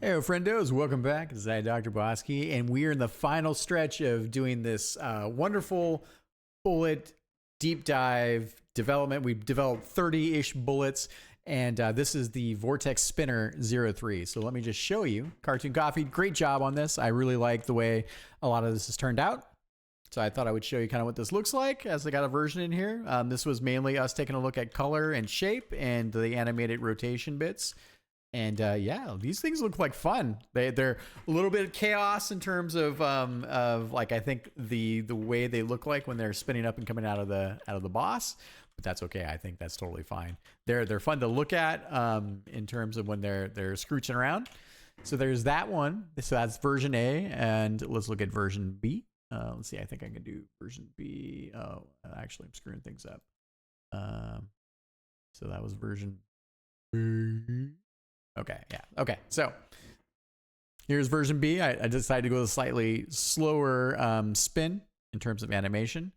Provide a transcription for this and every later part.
Hey, friendos, welcome back. This is Dr. Bosky, and we're in the final stretch of doing this wonderful bullet deep dive development. We've developed 30-ish bullets, and this is the Vortex Spinner 03. So let me just show you. Cartoon Coffee, great job on this. I really like the way a lot of this has turned out. So I thought I would show you kind of what this looks like as I got a version in here. This was mainly us taking a look at color and shape and the animated rotation bits. And yeah, these things look like fun. They're a little bit of chaos in terms of like I think the way they look like when they're spinning up and coming out of the boss. But that's okay. I think that's totally fine. They're fun to look at in terms of when they're scrooching around. So there's that one. So that's version A, and let's look at version B. Let's see. I think I can do version B. Oh, actually, I'm screwing things up. So that was version B. Okay, yeah. Okay, so here's version B. I decided to go with a slightly slower spin in terms of animation.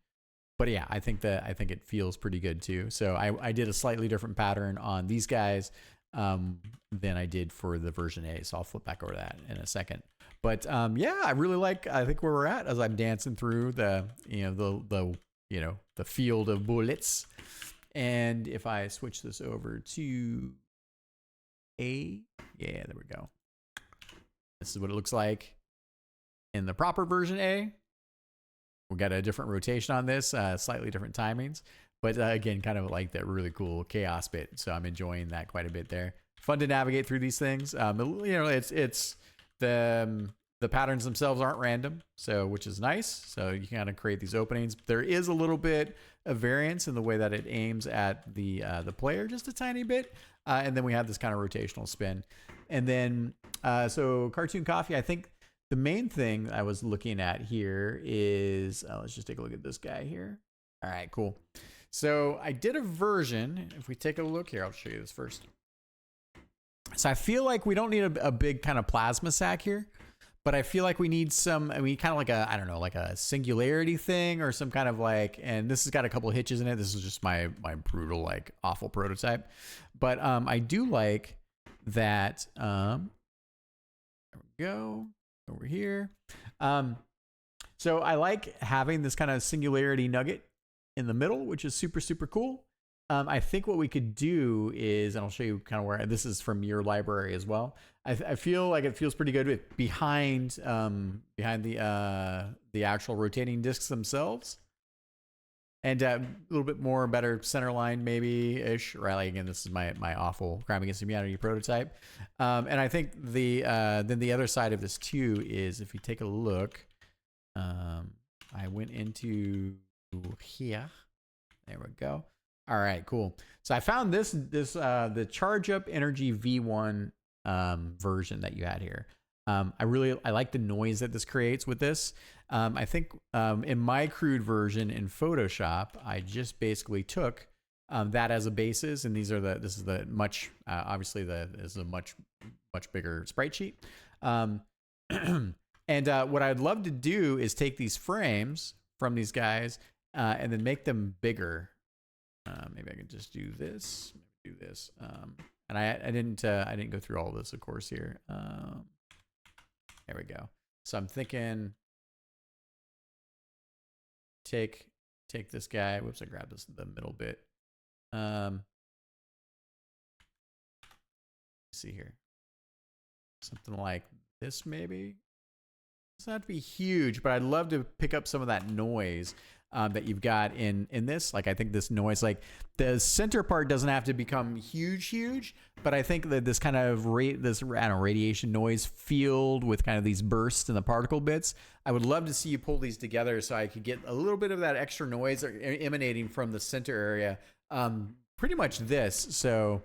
But yeah, I think it feels pretty good too. So I did a slightly different pattern on these guys than I did for the version A. So I'll flip back over that in a second. But yeah, I think where we're at as I'm dancing through the field of bullets. And if I switch this over to A, yeah, there we go. This is what it looks like in the proper version A. We got a different rotation on this, slightly different timings, but again, kind of like that really cool chaos bit. So I'm enjoying that quite a bit there. Fun to navigate through these things. It's the patterns themselves aren't random, so which is nice. So you can kind of create these openings. There is a little bit of variance in the way that it aims at the player, just a tiny bit. And then we have this kind of rotational spin. And then, so Cartoon Coffee, I think the main thing I was looking at here is, let's just take a look at this guy here. All right, cool. So I did a version. If we take a look here, I'll show you this first. So I feel like we don't need a big kind of plasma sack here, but I feel like we need some, kind of like I don't know, like a singularity thing or some kind of like, and this has got a couple of hitches in it. This is just my brutal, like awful prototype. But I do like that. There we go over here. So I like having this kind of singularity nugget in the middle, which is super, super cool. I think what we could do is, and I'll show you kind of where this is from your library as well. I feel like it feels pretty good with behind the actual rotating discs themselves. And a little bit more better center line maybe-ish, right? Like, again, this is my awful Crime Against Humanity prototype. And I think then the other side of this too is, if you take a look, I went into here. There we go. All right, cool. So I found the Charge Up Energy V1 version that you had here. I like the noise that this creates with this. I think in my crude version in Photoshop, I just basically took that as a basis, and this is the much is a much bigger sprite sheet. And what I'd love to do is take these frames from these guys and then make them bigger. Maybe I could just do this. And I didn't go through all of this, of course, here. There we go. So I'm thinking, take this guy. Whoops, I grabbed the middle bit. Let's see here. Something like this, maybe. It doesn't have to be huge, but I'd love to pick up some of that noise that you've got in this. Like, I think this noise, like the center part doesn't have to become huge, but I think that this kind of radiation noise field with kind of these bursts in the particle bits, I would love to see you pull these together so I could get a little bit of that extra noise emanating from the center area. Pretty much this. So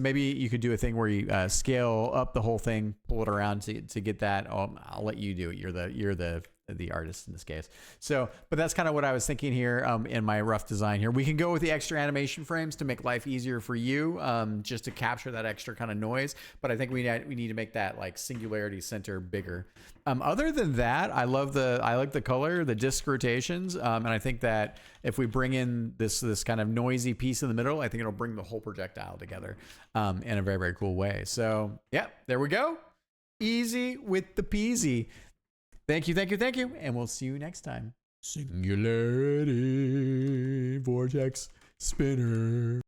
maybe you could do a thing where you scale up the whole thing, pull it around to get that. I'll let you do it. You're the artist in this case. So, but that's kind of what I was thinking here in my rough design here. We can go with the extra animation frames to make life easier for you, just to capture that extra kind of noise. But I think we need to make that like singularity center bigger. Other than that, I like the color, the disc rotations, and I think that if we bring in this kind of noisy piece in the middle, I think it'll bring the whole projectile together in a very, very cool way. So yeah, there we go. Easy with the peasy. Thank you, thank you, thank you. And we'll see you next time. Singularity, Vortex, Spinner.